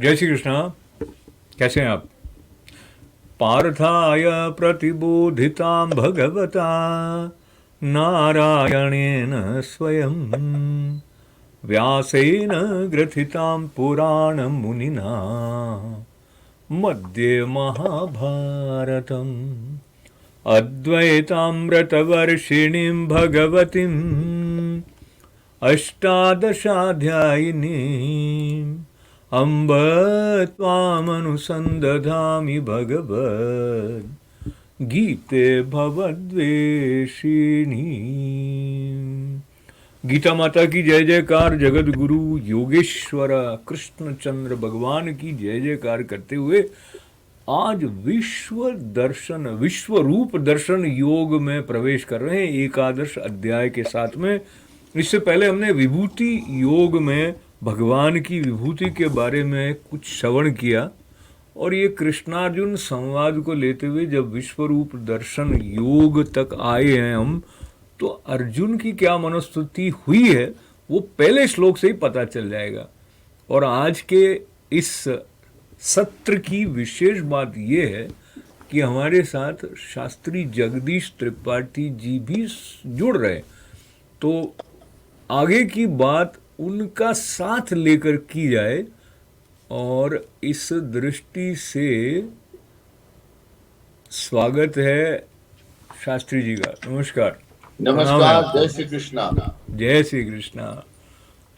जय श्री कृष्णा। कैसे हैं आप? पार्थाय प्रतिबोधितां भगवता नारायणेन स्वयं व्यासेन ग्रथितां पुराणमुनिना मध्ये महाभारतम् अद्वैतामृतवर्षिणीं भगवतीम् अष्टादशाध्यायिनीम् अम्ब त्वामनुसन्दधामि भगवद् गीते भवद्वेषिणी। गीता माता की जय जयकार, जगत गुरु योगेश्वर कृष्णचंद्र भगवान की जय जयकार करते हुए आज विश्व रूप दर्शन योग में प्रवेश कर रहे हैं एकादश अध्याय के साथ में। इससे पहले हमने विभूति योग में भगवान की विभूति के बारे में कुछ श्रवण किया और ये कृष्णार्जुन संवाद को लेते हुए जब विश्वरूप दर्शन योग तक आए हैं हम, तो अर्जुन की क्या मनोस्तुति हुई है वो पहले श्लोक से ही पता चल जाएगा। और आज के इस सत्र की विशेष बात ये है कि हमारे साथ शास्त्री जगदीश त्रिपाठी जी भी जुड़ रहे, तो आगे की बात उनका साथ लेकर की जाए। और इस दृष्टि से स्वागत है शास्त्री जी का। नमस्कार। नमस्कार। जय श्री कृष्णा। जय श्री कृष्णा।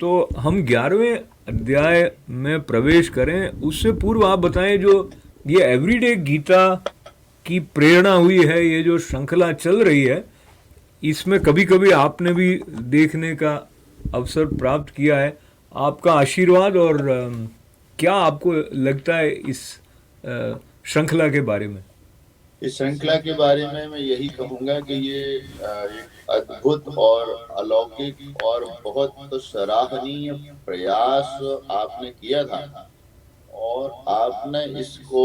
तो हम 11वें अध्याय में प्रवेश करें उससे पूर्व आप बताएं, जो ये एवरीडे गीता की प्रेरणा हुई है, ये जो श्रृंखला चल रही है, इसमें कभी कभी आपने भी देखने का अवसर प्राप्त किया है। आपका आशीर्वाद और क्या आपको लगता है इस श्रृंखला के बारे में? इस श्रृंखला के बारे में मैं यही कहूंगा कि ये एक अद्भुत और अलौकिक और बहुत सराहनीय प्रयास आपने किया था और आपने इसको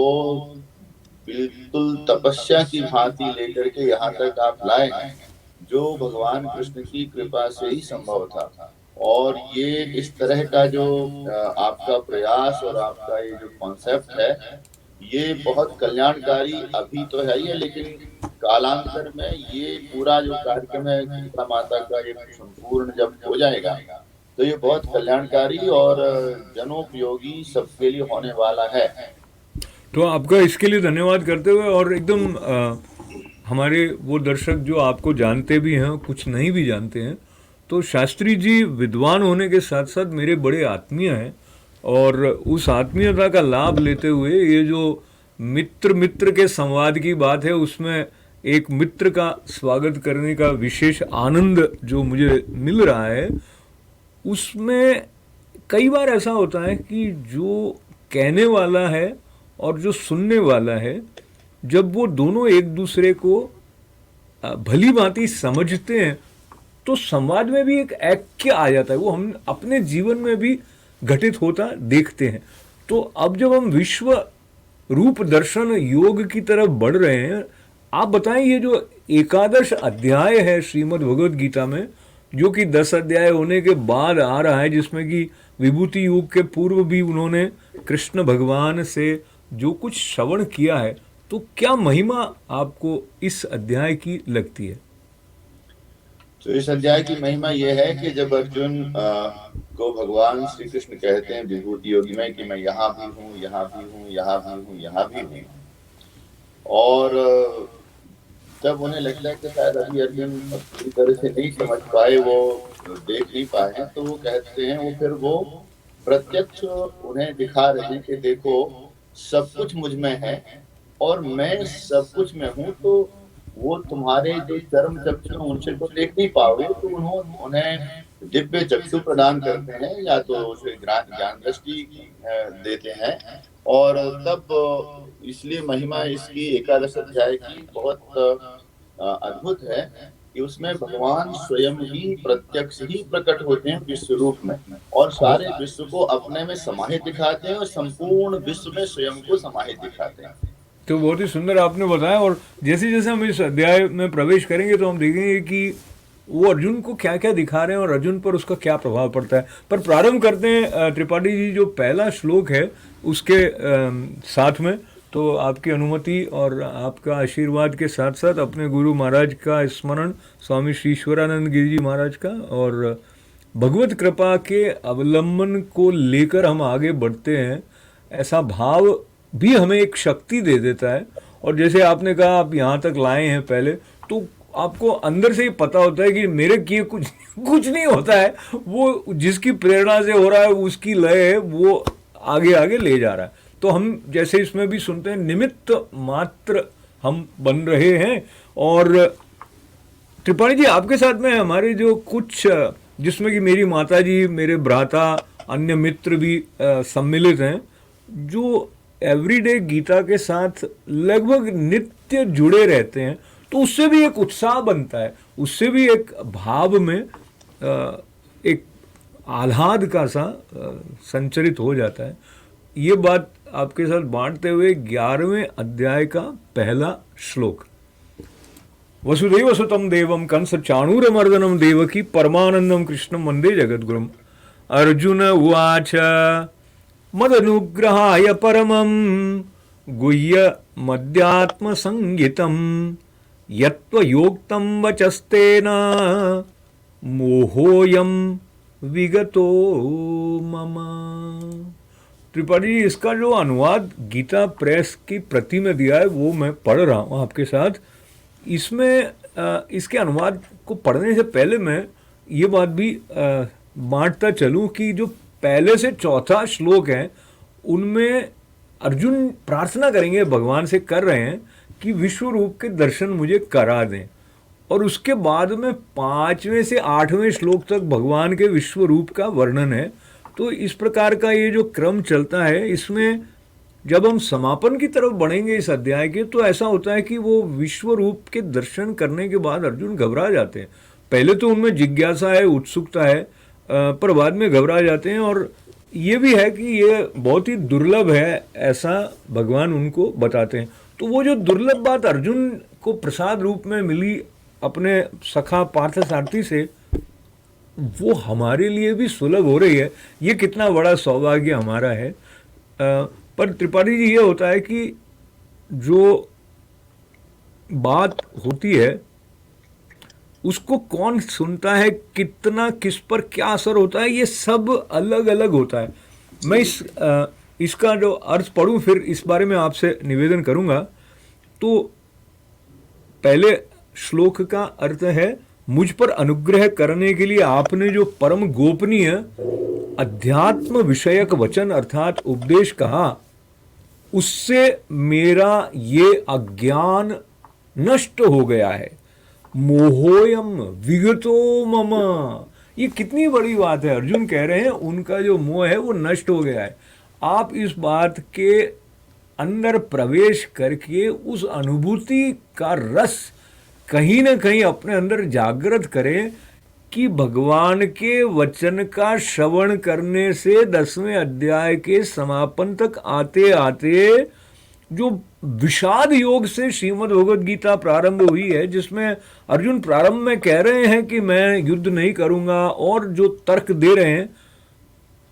बिल्कुल तपस्या की भांति लेकर के यहाँ तक आप लाए हैं, जो भगवान कृष्ण की कृपा से ही संभव था। और ये इस तरह का जो आपका प्रयास और आपका ये जो कॉन्सेप्ट है, ये बहुत कल्याणकारी अभी तो है ही है, लेकिन कालांतर में ये पूरा जो कार्यक्रम है गीता माता का ये संपूर्ण जब हो जाएगा तो ये बहुत कल्याणकारी और जनोपयोगी सबके लिए होने वाला है। तो आपका इसके लिए धन्यवाद करते हुए, और एकदम हमारे वो दर्शक जो आपको जानते भी हैं कुछ नहीं भी जानते हैं, तो शास्त्री जी विद्वान होने के साथ साथ मेरे बड़े आत्मीय हैं। और उस आत्मीयता का लाभ लेते हुए ये जो मित्र के संवाद की बात है, उसमें एक मित्र का स्वागत करने का विशेष आनंद जो मुझे मिल रहा है, उसमें कई बार ऐसा होता है कि जो कहने वाला है और जो सुनने वाला है, जब वो दोनों एक दूसरे को भली भांति समझते हैं तो समाज में भी एक ऐक्य आ जाता है। वो हम अपने जीवन में भी घटित होता देखते हैं। तो अब जब हम विश्व रूप दर्शन योग की तरफ बढ़ रहे हैं, आप बताएं ये जो एकादश अध्याय है श्रीमद् भगवद गीता में, जो कि 10 अध्याय होने के बाद आ रहा है, जिसमें कि विभूति युग के पूर्व भी उन्होंने कृष्ण भगवान से जो कुछ श्रवण किया है, तो क्या महिमा आपको इस अध्याय की लगती है? तो इस अध्याय की महिमा यह है कि जब अर्जुन को भगवान श्री कृष्ण कहते हैं विभूति योगी में कि मैं यहाँ भी हूँ, यहाँ भी हूँ, यहाँ भी हूँ, यहाँ भी हूँ, और तब उन्हें लगता है कि शायद अभी अर्जुन पूरी तरह से नहीं समझ पाए, वो देख नहीं पाए, तो वो कहते हैं, वो फिर वो प्रत्यक्ष उन्हें दिखा रहे हैं कि देखो सब कुछ मुझ में है और मैं सब कुछ में हूँ। तो वो तुम्हारे जो चरम चक्षु उनसे तो देख नहीं पाओगे, तो उन्हें दिव्य चक्षु प्रदान करते हैं या तो उसे ज्ञान दृष्टि देते हैं। और तब इसलिए महिमा इसकी एकादश अध्याय की बहुत अद्भुत है कि उसमें भगवान स्वयं ही प्रत्यक्ष ही प्रकट होते हैं विश्व रूप में और सारे विश्व को अपने में समाहित दिखाते हैं और संपूर्ण विश्व में स्वयं को समाहित दिखाते हैं। तो बहुत ही सुंदर आपने बताया। और जैसे जैसे हम इस अध्याय में प्रवेश करेंगे तो हम देखेंगे कि वो अर्जुन को क्या क्या दिखा रहे हैं और अर्जुन पर उसका क्या प्रभाव पड़ता है। पर प्रारंभ करते हैं त्रिपाठी जी जो पहला श्लोक है उसके साथ में। तो आपकी अनुमति और आपका आशीर्वाद के साथ साथ अपने गुरु महाराज का स्मरण, स्वामी श्री ईश्वरानंद गिरी जी महाराज का, और भगवत कृपा के अवलंबन को लेकर हम आगे बढ़ते हैं। ऐसा भाव भी हमें एक शक्ति दे देता है। और जैसे आपने कहा आप यहाँ तक लाए हैं पहले, तो आपको अंदर से ही पता होता है कि मेरे किए कुछ कुछ नहीं होता है, वो जिसकी प्रेरणा से हो रहा है उसकी लय है, वो आगे आगे ले जा रहा है। तो हम जैसे इसमें भी सुनते हैं निमित्त मात्र हम बन रहे हैं। और त्रिपाठी जी आपके साथ में हमारे जो कुछ, जिसमें कि मेरी माता जी, मेरे भ्राता, अन्य मित्र भी सम्मिलित हैं, जो एवरीडे गीता के साथ लगभग नित्य जुड़े रहते हैं, तो उससे भी एक उत्साह बनता है, उससे भी एक भाव में एक आह्लाद का सा संचरित हो जाता है। ये बात आपके साथ बांटते हुए 11वें अध्याय का पहला श्लोक। वसुदेव सुतम देवम कंस चाणूरमर्दनम देवकी परमानंदम कृष्णम वंदे जगद्गुरुम। अर्जुन उवाच मदनुग्रहाय परमं गुह्य मद्यात्म संगितम यत्त्वयोक्तं वचस्तेन मोहोयम विगतो मम। त्रिपाठी जी इसका जो अनुवाद गीता प्रेस की प्रति में दिया है वो मैं पढ़ रहा हूँ आपके साथ। इसमें इसके अनुवाद को पढ़ने से पहले मैं ये बात भी बांटता चलूँ कि जो पहले से चौथा श्लोक है उनमें अर्जुन प्रार्थना करेंगे, भगवान से कर रहे हैं कि विश्व रूप के दर्शन मुझे करा दें। और उसके बाद में 5वें से 8वें श्लोक तक भगवान के विश्व रूप का वर्णन है। तो इस प्रकार का ये जो क्रम चलता है, इसमें जब हम समापन की तरफ बढ़ेंगे इस अध्याय के, तो ऐसा होता है कि वो विश्व रूप के दर्शन करने के बाद अर्जुन घबरा जाते हैं। पहले तो उनमें जिज्ञासा है, उत्सुकता है, पर बाद में घबरा जाते हैं। और ये भी है कि ये बहुत ही दुर्लभ है, ऐसा भगवान उनको बताते हैं। तो वो जो दुर्लभ बात अर्जुन को प्रसाद रूप में मिली अपने सखा पार्थ सारथी से, वो हमारे लिए भी सुलभ हो रही है। ये कितना बड़ा सौभाग्य हमारा है। पर त्रिपाठी जी ये होता है कि जो बात होती है उसको कौन सुनता है, कितना, किस पर क्या असर होता है, ये सब अलग अलग होता है। मैं इसका जो अर्थ पढ़ूं फिर इस बारे में आपसे निवेदन करूंगा। तो पहले श्लोक का अर्थ है, मुझ पर अनुग्रह करने के लिए आपने जो परम गोपनीय अध्यात्म विषयक वचन अर्थात उपदेश कहा, उससे मेरा ये अज्ञान नष्ट हो गया है। मोहोयम विगतो मम। ये कितनी बड़ी बात है। अर्जुन कह रहे हैं उनका जो मोह है वो नष्ट हो गया है। आप इस बात के अंदर प्रवेश करके उस अनुभूति का रस कहीं ना कहीं अपने अंदर जागृत करें कि भगवान के वचन का श्रवण करने से 10वें अध्याय के समापन तक आते आते जो विषाद योग से श्रीमद् भगवद गीता प्रारंभ हुई है, जिसमें अर्जुन प्रारंभ में कह रहे हैं कि मैं युद्ध नहीं करूंगा, और जो तर्क दे रहे हैं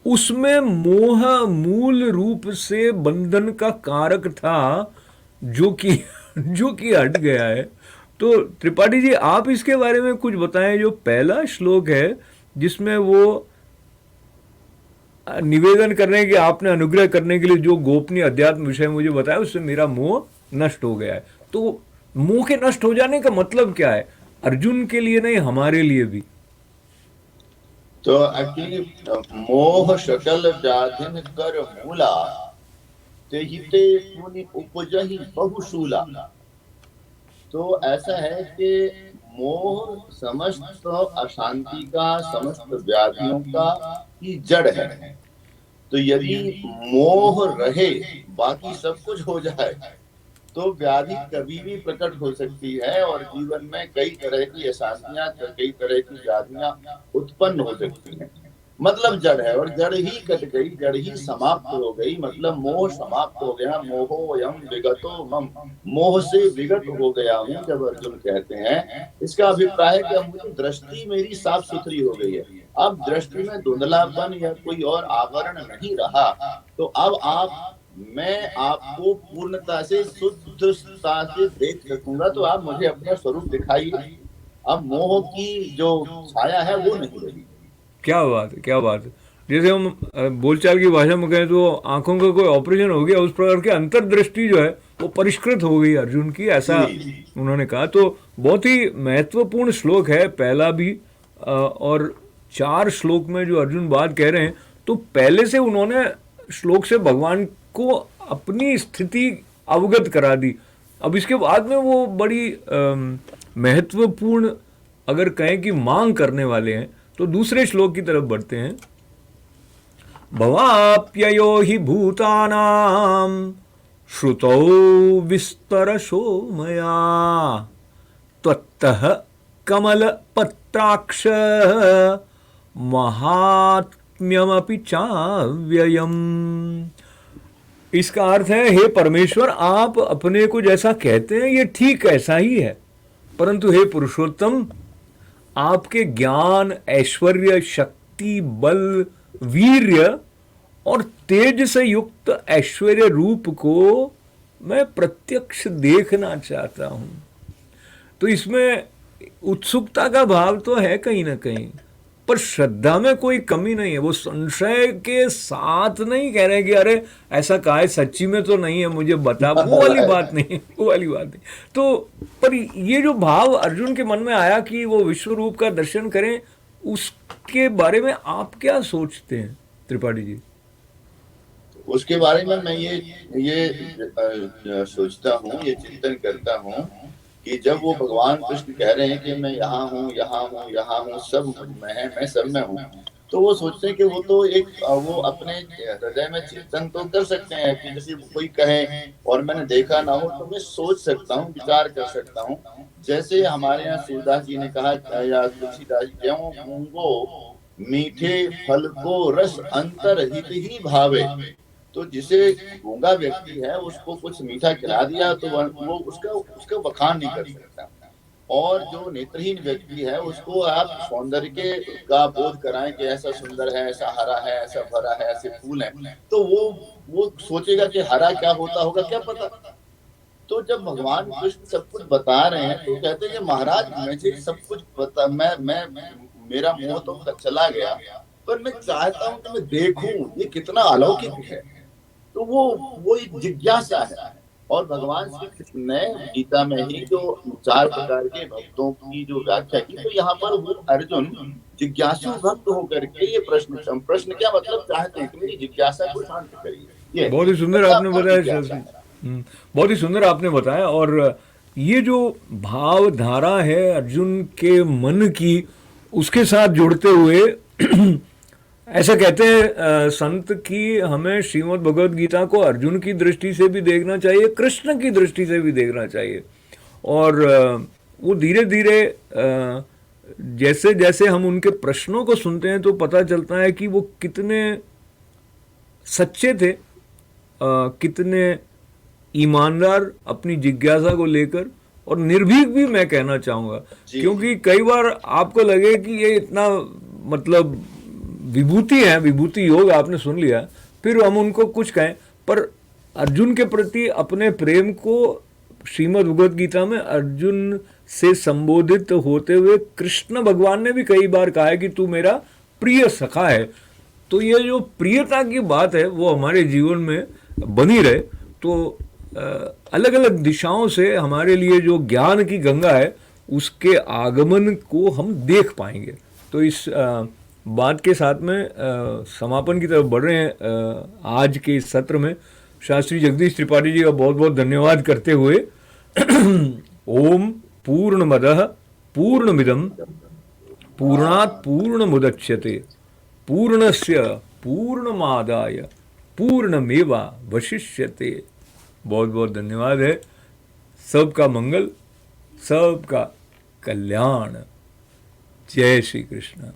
उसमें मोह मूल रूप से बंधन का कारक था, जो कि हट गया है। तो त्रिपाठी जी आप इसके बारे में कुछ बताएं। जो पहला श्लोक है जिसमें वो निवेदन कर रहे हैं कि आपने अनुग्रह करने के लिए जो गोपनीय अध्यात्म विषय मुझे बताया उससे मेरा मोह नष्ट हो गया है। तो मोह के नष्ट हो जाने का मतलब क्या है, अर्जुन के लिए नहीं हमारे लिए भी? तो एक्चुअली मोह शकल व्याधिन कर मूला तेहिते मुनि उपजहि बहुशूला। तो ऐसा है कि मोह समस्त अशांति का, समस्त व्याधियों का ही जड़ है। तो यदि मोह रहे, बाकी सब कुछ हो जाए, तो व्याधि कभी भी प्रकट हो सकती है और जीवन में कई तरह की अशांतियां, कई तरह की व्याधियां उत्पन्न हो सकती हैं। मतलब जड़ है, और जड़ ही कट गई, जड़ ही समाप्त हो गई, मतलब मोह समाप्त हो गया। मोहो यम विगतो मम, मोह से विगत हो गया हूँ जब अर्जुन कहते हैं, इसका अभिप्राय है कि अब मुझे दृष्टि मेरी साफ सुथरी हो गई है। अब दृष्टि में धुंधलापन या कोई और आवरण नहीं रहा। तो अब मैं आपको पूर्णता से शुद्धता से देख सकूंगा, तो आप मुझे अपना स्वरूप दिखाइए। अब मोह की जो छाया है वो नहीं रही। क्या बात है, क्या बात है। जैसे हम बोलचाल की भाषा में कहें तो आंखों का कोई ऑपरेशन हो गया, उस प्रकार की अंतर्दृष्टि जो है वो परिष्कृत हो गई अर्जुन की, ऐसा जी उन्होंने कहा। तो बहुत ही महत्वपूर्ण श्लोक है पहला भी, और 4 श्लोक में जो अर्जुन बात कह रहे हैं, तो पहले से उन्होंने श्लोक से भगवान को अपनी स्थिति अवगत करा दी। अब इसके बाद में वो बड़ी महत्वपूर्ण, अगर कहें कि मांग करने वाले हैं, तो दूसरे श्लोक की तरफ बढ़ते हैं। भवाप्ययो हि भूतानां श्रुतौ विस्तरशो मया त्वत्तः कमलपत्राक्ष महात्म्यमपि चाव्ययम्। इसका अर्थ है, हे परमेश्वर, आप अपने को जैसा कहते हैं ये ठीक ऐसा ही है, परंतु हे पुरुषोत्तम, आपके ज्ञान, ऐश्वर्य, शक्ति, बल, वीर्य और तेज से युक्त ऐश्वर्य रूप को मैं प्रत्यक्ष देखना चाहता हूं। तो इसमें उत्सुकता का भाव तो है कहीं ना कहीं, पर श्रद्धा में कोई कमी नहीं है। वो संशय के साथ नहीं कह रहे कि अरे ऐसा कहा है, सच्ची में तो नहीं है, मुझे बता, वो वाली बात नहीं, वो वाली बात नहीं। तो पर ये जो भाव अर्जुन के मन में आया कि वो विश्व रूप का दर्शन करें, उसके बारे में आप क्या सोचते हैं त्रिपाठी जी? उसके बारे में मैं ये सोचता हूँ, ये चिंतन करता हूँ कि जब वो भगवान कृष्ण कह रहे हैं कि मैं यहाँ हूँ, यहाँ हूँ, यहाँ हूँ, सब मुझ में है, मैं सब में हूँ, तो वो सोचते हैं कि वो तो एक वो अपने हृदय में चिंतन तो कर सकते हैं कि जैसे कोई कहे और मैंने देखा ना हो तो मैं सोच सकता हूँ, विचार कर सकता हूँ। जैसे हमारे यहाँ सूरदास जी ने कहा या तुलसीदास जी, क्यों गूंगो मीठे फल को रस अंतर हित ही भावे। तो जिसे गूंगा व्यक्ति है उसको कुछ मीठा खिला दिया तो वो उसका बखान नहीं कर सकता, और जो नेत्रहीन व्यक्ति है उसको आप सौंदर्य के का बोध कराएं कि ऐसा सुंदर है, ऐसा हरा है, ऐसा भरा है, ऐसे फूल हैं, तो वो सोचेगा कि हरा क्या होता होगा, क्या पता। तो जब भगवान कृष्ण सब कुछ बता रहे हैं तो कहते हैं कि महाराज मुझे सब कुछ पता, मैं मेरा मोह तो चला गया, पर मैं चाहता हूं कि मैं देखूं ये कितना अलौकिक है। तो वो एक जिज्ञासा है। और भगवान श्री कृष्ण ने गीता में ही जो 4 प्रकार के भक्तों की जो व्याख्या की, तो यहाँ पर वो अर्जुन जिज्ञासु भक्त होकर के ये प्रश्न क्या मतलब चाहते हैं कि मेरी जिज्ञासा को शांत करिए। ये बहुत ही सुंदर आपने बताया शास्त्री। बहुत ही सुंदर आपने बताया। और ये जो भाव धारा है अर्जुन के मन की, उसके साथ जुड़ते हुए ऐसा कहते हैं संत कि हमें श्रीमद् भगवद गीता को अर्जुन की दृष्टि से भी देखना चाहिए, कृष्ण की दृष्टि से भी देखना चाहिए। और वो धीरे धीरे जैसे जैसे हम उनके प्रश्नों को सुनते हैं तो पता चलता है कि वो कितने सच्चे थे, कितने ईमानदार अपनी जिज्ञासा को लेकर, और निर्भीक भी मैं कहना चाहूँगा। क्योंकि कई बार आपको लगे कि ये इतना मतलब विभूति है, विभूति योग आपने सुन लिया, फिर हम उनको कुछ कहें, पर अर्जुन के प्रति अपने प्रेम को श्रीमद् भगवद गीता में अर्जुन से संबोधित होते हुए कृष्ण भगवान ने भी कई बार कहा है कि तू मेरा प्रिय सखा है। तो ये जो प्रियता की बात है वो हमारे जीवन में बनी रहे, तो अलग अलग दिशाओं से हमारे लिए जो ज्ञान की गंगा है उसके आगमन को हम देख पाएंगे। तो इस बात के साथ में समापन की तरफ बढ़ रहे हैं आज के इस सत्र में। शास्त्री जगदीश त्रिपाठी जी का बहुत बहुत धन्यवाद करते हुए ओम पूर्णमदः पूर्णमिदं पूर्णात् पूर्णमुदच्यते पूर्णस्य पूर्णमादाय पूर्णमेवावशिष्यते। बहुत बहुत धन्यवाद है। सबका मंगल, सबका कल्याण। जय श्री कृष्ण।